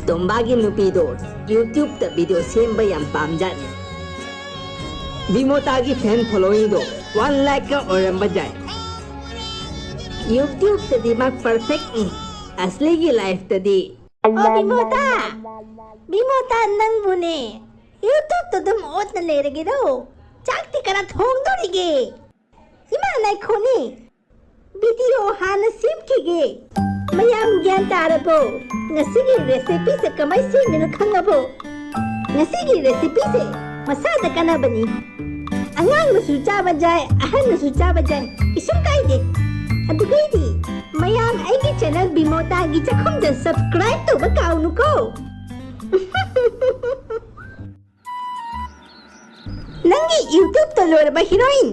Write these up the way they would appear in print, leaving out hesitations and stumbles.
ꯇꯣꯝꯕꯥꯒꯤ ꯅꯨꯄꯤꯗꯣ ꯌꯨꯇ꯭ꯌꯨꯕꯇ ꯚꯤꯗꯤꯑꯣ ꯁꯦꯝꯕ ꯌꯥꯝ ꯄꯥꯝꯖꯥꯠꯅꯤ꯫ ꯕꯤꯃꯣꯇꯥꯒꯤ ꯐꯦꯟ ꯐꯣꯂꯣꯋꯤꯡꯗꯣ 1 लाख ꯑꯣꯏꯔꯝꯕ ꯌꯥꯏ꯫ ꯌꯨꯇ꯭ꯌꯨꯕꯇꯗꯤ ꯃꯥ ꯄꯔꯐꯦꯛꯅꯤ, ꯑꯁꯂꯤꯒꯤ ꯂꯥꯏꯐꯇꯗꯤ ꯑꯣ ꯕꯤꯃꯣꯇꯥ, ꯕꯤꯃꯣꯇꯥ ꯅꯪꯕꯨꯅꯦ ꯌꯨꯇ꯭ꯌꯨꯕꯇ ꯑꯗꯨꯝ ꯑꯣꯠꯅ ꯂꯩꯔꯒꯦꯔꯣ? ꯆꯥꯛꯇꯤ ꯀꯅꯥ ꯊꯣꯡꯗꯣꯔꯤꯒꯦ? ꯏꯃꯥ ꯉꯥꯏꯈꯣꯅꯦ, ꯚꯤꯗꯤꯑꯣ ꯍꯥꯟꯅ ꯁꯦꯝꯈꯤꯒꯦ꯫ ꯃꯌꯥꯝ ꯒ꯭ꯌꯥꯟ ꯇꯥꯔꯕꯣ? ꯉꯁꯤꯒꯤ ꯔꯦꯁꯤꯄꯤꯁꯦ ꯀꯃꯥꯏ ꯁꯦꯝꯃꯤꯅꯣ ꯈꯪꯉꯕꯣ? ꯉꯁꯤꯒꯤ ꯔꯦꯁꯤꯄꯤꯁꯦ ꯃꯁꯥꯗ ꯀꯥꯟꯅꯕꯅꯤ꯫ ꯑꯉꯥꯡꯅꯁꯨ ꯆꯥꯕ ꯌꯥꯏ, ꯑꯍꯟꯅꯁꯨ ꯆꯥꯕ ꯌꯥꯏ, ꯀꯩꯁꯨꯝ ꯀꯥꯏꯗꯦ꯫ ꯑꯗꯨꯒꯩꯗꯤ ꯃꯌꯥꯝ ꯑꯩꯒꯤ ꯆꯦꯅꯦꯜ ꯕꯤꯃꯣꯇꯥꯒꯤ ꯆꯥꯛꯈꯨꯝꯗ ꯁꯕꯁꯀ꯭ꯔꯥꯏꯕ ꯇꯧꯕ ꯀꯥꯎꯅꯨꯀꯣ꯫ ꯅꯪꯒꯤ ꯌꯨꯇ꯭ꯌꯨꯕꯇ ꯂꯣꯏꯔꯕ ꯍꯤꯔꯣꯏꯟ,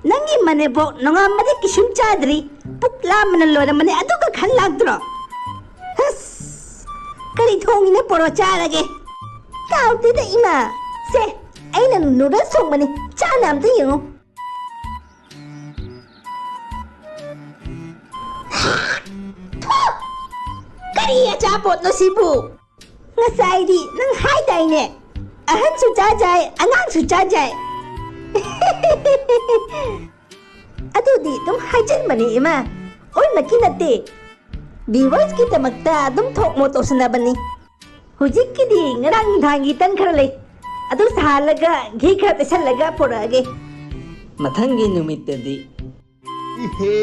ꯅꯪꯒꯤ ꯃꯅꯦꯕꯣꯛ ꯅꯣꯡꯉꯥꯟꯕꯗꯤ ꯀꯩꯁꯨꯝ ꯆꯥꯗ꯭ꯔꯤ, ꯄꯨꯛ ꯂꯥꯝꯕꯅ ꯂꯣꯏꯔꯝꯃꯅꯤ, ꯑꯗꯨꯒ ꯈꯟ ꯂꯥꯛꯇ꯭ꯔꯣ? ꯑꯁ ꯀꯔꯤ ꯊꯣꯡꯉꯤꯅꯣ ꯄꯣꯔꯣ ꯆꯥꯔꯒꯦ꯫ ꯀꯥꯎꯇꯦꯗ ꯏꯃꯥ, ꯁꯦ ꯑꯩꯅ ꯅꯨꯗꯜꯁ ꯊꯣꯡꯕꯅꯤ, ꯆꯥꯅ ꯑꯝꯇ ꯌꯦꯡꯉꯨ꯫ ꯀꯔꯤ ꯑꯆꯥꯄꯣꯠꯅꯣ ꯁꯤꯕꯨ? ꯉꯁꯥꯏꯗꯤ ꯅꯪ ꯍꯥꯏꯗꯥꯏꯅꯦ ꯑꯍꯟꯁꯨ ꯆꯥꯖꯥꯏ, ꯑꯉꯥꯡꯁꯨ ꯆꯥꯖꯥꯏ꯫ ꯑꯗꯨꯗꯤ ꯑꯗꯨꯝ ꯍꯥꯏꯖꯟꯕꯅꯤ ꯏꯃꯥ, ꯑꯣꯏꯅꯀꯤ ꯅꯠꯇꯦ꯫ ꯚꯤꯌꯨꯋꯔꯁꯀꯤꯗꯃꯛꯇ ꯑꯗꯨꯝ ꯊꯣꯛ ꯃꯣꯛ ꯇꯧꯁꯟꯅꯕꯅꯤ꯫ ꯍꯧꯖꯤꯛꯀꯤꯗꯤ ꯉꯔꯥꯡ ꯅꯨꯡꯗꯥꯡꯒꯤ ꯇꯟ ꯈꯔ ꯂꯩ, ꯑꯗꯨ ꯁꯥꯍꯜꯂꯒ ꯘꯤ ꯈꯔ ꯇꯩꯁꯜꯂꯒ ꯄꯨꯔꯛꯑꯒꯦ꯫ ꯃꯊꯪꯒꯤ ꯅꯨꯃꯤꯠꯇꯗꯤ इहे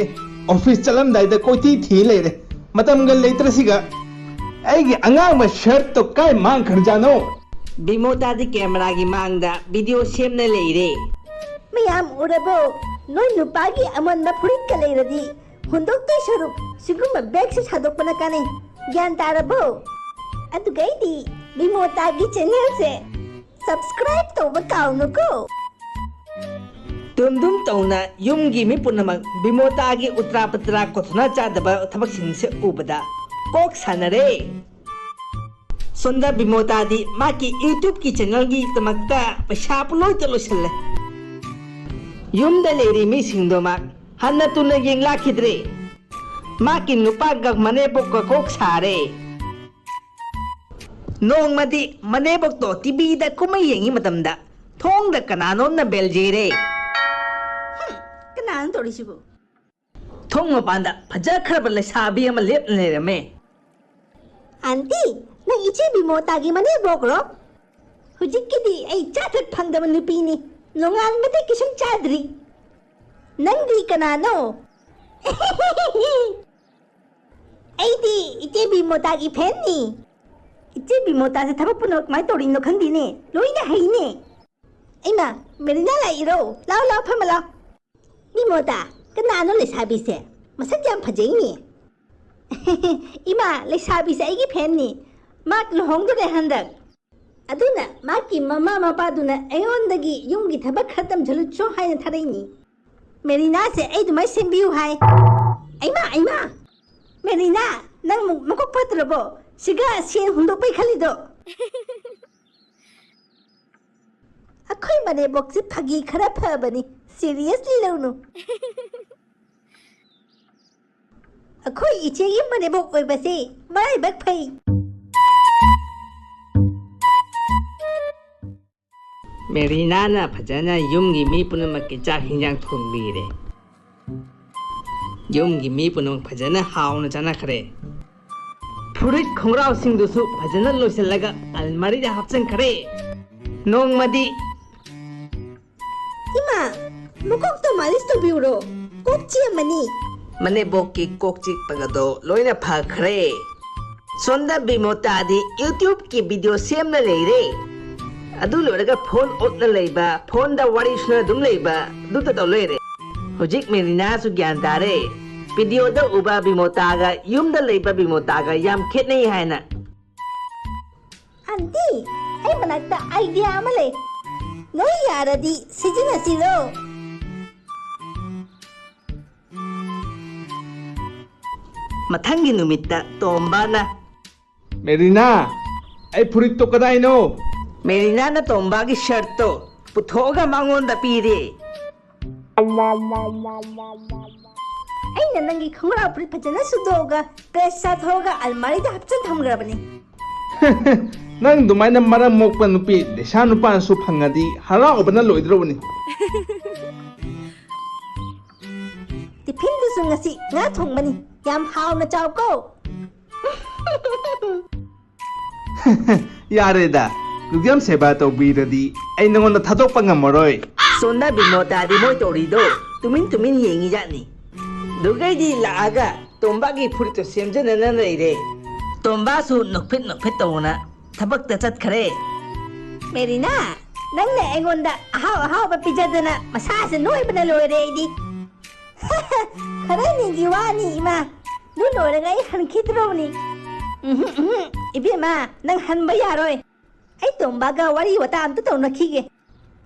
ऑफिस चलमदाइदा कोइती थी लेरे मतमगा लेत्रसिगा आइगे अंगांग शर्ट तो काय मांग खरजानो ꯕꯤꯃꯣꯇꯥꯗꯤ ꯀꯦꯃꯦꯔꯥꯒꯤ ꯃꯥꯡꯗ ꯚꯤꯗꯤꯑꯣ ꯁꯦꯝꯅ ꯂꯩꯔꯦ꯫ ꯃꯌꯥꯝ ꯎꯔꯕꯣ? ꯅꯣꯏ ꯅꯨꯄꯥꯒꯤ ꯑꯃꯟꯕ ꯐꯨꯔꯤꯠꯀ ꯂꯩꯔꯗꯤ ꯍꯨꯟꯗꯣꯛꯇꯣꯏ ꯁꯔꯨꯛ ꯁꯤꯒꯨꯝꯕ ꯕꯦꯒꯁꯦ ꯁꯥꯗꯣꯛꯄꯅ ꯀꯥꯟꯅꯩ꯫ ꯒ꯭ꯌꯥꯟ ꯇꯥꯔꯕꯣ? ꯑꯗꯨꯒꯩꯗꯤ ꯕꯤꯃꯣꯇꯥꯒꯤ ꯆꯦꯅꯦꯜꯁꯦ ꯁꯕꯁꯀ꯭ꯔꯥꯏꯕ ꯇꯧꯕ ꯀꯥꯎꯅꯨꯀꯣ꯫ ꯇꯨꯝꯗꯨꯝ ꯇꯧꯅ ꯌꯨꯝꯒꯤ ꯃꯤ ꯄꯨꯝꯅꯃꯛ ꯕꯤꯃꯣꯇꯥꯒꯤ ꯎꯇ꯭ꯔꯥ ꯄꯠꯇ꯭ꯔꯥ ꯀꯣꯊꯣꯅ ꯆꯥꯗꯕ ꯊꯕꯛꯁꯤꯡꯁꯦ ꯎꯕꯗ ꯀꯣꯛ ꯁꯥꯟꯅꯔꯦ꯫ ꯁꯣꯝꯗ ꯕꯤꯃꯣꯇꯥꯗꯤ ꯃꯥꯒꯤ ꯌꯨꯇ꯭ꯌꯨꯕꯀꯤ ꯆꯦꯅꯦꯜꯒꯤꯗꯃꯛꯇ ꯄꯩꯁꯥ ꯄꯨꯡꯂꯣꯏꯇ ꯂꯣꯏꯁꯤꯜꯂꯦ꯫ ꯌꯨꯝꯗ ꯂꯩꯔꯤ ꯃꯤꯁꯤꯡꯗꯣ ꯃꯥ ꯍꯟꯅ ꯇꯨꯅ ꯌꯦꯡꯂꯥꯛꯈꯤꯗ꯭ꯔꯦ꯫ ꯃꯥꯒꯤ ꯅꯨꯄꯥꯒ ꯃꯅꯦꯕꯣꯛꯀ ꯀꯣꯛ ꯁꯥꯔꯦ꯫ ꯅꯣꯡꯃꯗꯤ ꯃꯅꯦꯕꯣꯛꯇꯣ ꯇꯤꯚꯤꯗ ꯀꯨꯝꯍꯩ ꯌꯦꯡꯉꯤ ꯃꯇꯝꯗ ꯊꯣꯡꯗ ꯀꯅꯥꯅꯣꯝꯅ ꯕꯦꯜ ꯌꯩꯔꯦ꯫ ꯀꯅꯥꯅ ꯇꯧꯔꯤꯁꯤꯕꯨ? ꯊꯣꯡ ꯃꯄꯥꯟꯗ ꯐꯖꯈ꯭ꯔꯕ ꯂꯩꯁꯥꯕꯤ ꯑꯃ ꯂꯦꯞꯅ ꯂꯩꯔꯝꯃꯦ꯫ ꯑꯟꯇꯤ, ꯅꯪ ꯏꯆꯦ ꯕꯤꯃꯣꯇꯥꯒꯤ ꯃꯅꯦꯕꯣꯛꯔꯣ? ꯍꯧꯖꯤꯛꯀꯤꯗꯤ ꯑꯩ ꯆꯥꯊꯛ ꯐꯪꯗꯕ ꯅꯨꯄꯤꯅꯤ, ꯅꯣꯡꯉꯥꯟꯕꯗꯤ ꯀꯩꯁꯨꯝ ꯆꯥꯗ꯭ꯔꯤ꯫ ꯅꯪꯗꯤ ꯀꯅꯥꯅꯣ? ꯑꯩꯗꯤ ꯏꯆꯦ ꯕꯤꯃꯣꯇꯥꯒꯤ ꯐꯦꯟꯅꯤ꯫ इचे बिमोता से थबक पुनो कमाय तोड़ी नो खंदी ने लोइना हईने इमा मेरिना लाइरो लाओ लाओ फमला बिमोता कनानो लेसाबी से मसक जाम फजेनी इमा लेसाबी से आइगी फैननी माक लुहोंग दे हंदक अदुना माकी ममा मपादुना अयोंदगी युंगी थबक खत्म झलुचो हाय थरैनी मेरिना से आई दुमाय सेंबियु हाय इमा इमा मेरिना नंग मको पत्रबो सिगा सेन हुंदोपै खलिदो अखोय मने बॉक्स फगी खरा फबनी सीरियसली लौनु अखोय इचे ये मने बॉक ओय बसे माय बक फई मेरिना ना फजना युमगी मी पुनमक के चाक हिंजांग थोंबीरे युमगी मी पुनमक फजना हाउन जाना खरे फुरित खोंगराव सिंदुसु फजना लोइसलगा अलमारी दा हपसन खरे नोंगमदी इमा मुकोक तो मालिश तो बिउरो कोकची मनी मने बोकी कोकची पगदो लोइना फखरे सोंदा बिमोतादी यूट्यूब की वीडियो सेमना लेरे अदु लोरगा फोन ओटना लेबा फोन दा वारी सुना दुम लेबा दुता तो लेरे हुजिक मेरिना सु ज्ञान तारे वीडियो दा उबा बिमोतागा युम दा लेबा बिमोतागा याम खेत नहीं है ना आंटी आई मनकता आइडिया अमले नो यारदी सिजना सिलो मथंगी नुमित्ता तोंबाना मेरिना आई फुरित तो कदाइनो मेरिना ना तोंबा की शर्ट तो पुथोगा मांगोन दा पीरे अैना नंगी खंगरा पुरी फजना सुदोगा प्रेस साथ होगा अलमारी दा हपचन थमग्रबनी Nang dumaina maram mokpa nupi desa nupa su phangadi haraubana loidrobani. Tiffin du su ngasi nga thongmani yam hauna chaw ko. Yareda, lugyam seba tawbiradi ai nangonda thadokpa ngamoroi. Sonda bimota di moi torido tumin yengi jani. Dugai di laaga tomba gi furito semjana na leire. Tomba su nokpit tawna thabak ta chat khare. Merina, nang na engonda ahaw ba pijadana masasa noy bana loire idi. Khare ni giwani ima. Nu loire ngai han khidroni. Ibi ma nang han ba yaroi. Ai tomba ga wari wata am to tawna khige.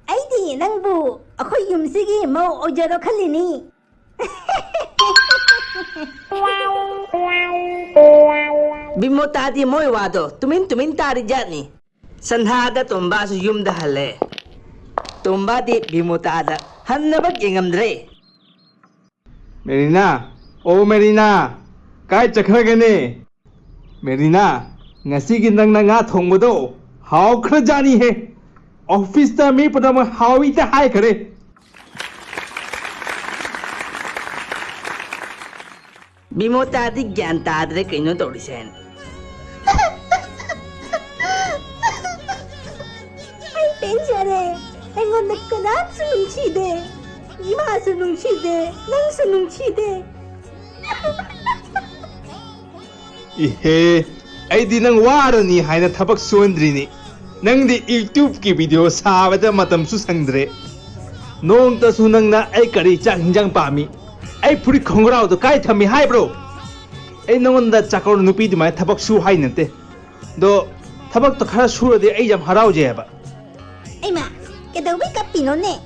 Ai di nang bu akhoi yumsigi mo ojaro khalini. Bimota di moi wado tumin tari jani. Sanhada tomba su yumda hale. Tomba di bimota da hannabak yengamdre. Merina, oh Merina, kai chakragane. Merina, ngasi gi nang na nga thongbodo haw khra jani he. Office ta mi padam hawi ta hai khare. Bimota di gyan tadre kaino torisen. Ai penjare, engonda kanat sunungchide. Ima sunungchide, nang sunungchide. Ihe, ai di nang warani haina thabak suandrini. Nang di YouTube ki video sabada matam su sangdre. Nong ta su nang na ai kari chak hinjang pami. Ai puri khongrao do kai thami hai bro. Ai nongonda chakor nupi di mai thabak su hai nante. Do thabak to khara su de ai jam harau je ba. Ai ma, kedawi kapino ne.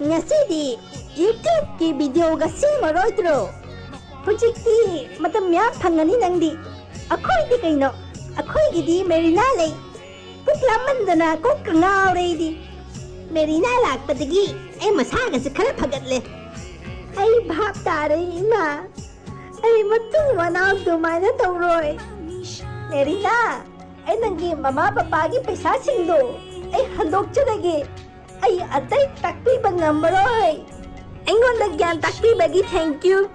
Ngasi di YouTube ki video ga sima roitro. Project ti matam ya phangani nang di. Akhoi di kaino. Akhoi gi di Merina le. Kuk lamandana kuk ngao re di. Merina lakpadagi ai masaga se khara phagat le. Ai bhap tare ima. Ai matu manau dumaina tawroi. Merina, ai nangi mama papa gi paisa singdo. Ai handok chadage. Ai atai takpi bangambaroi. Engon da gyan takpi bagi thank you.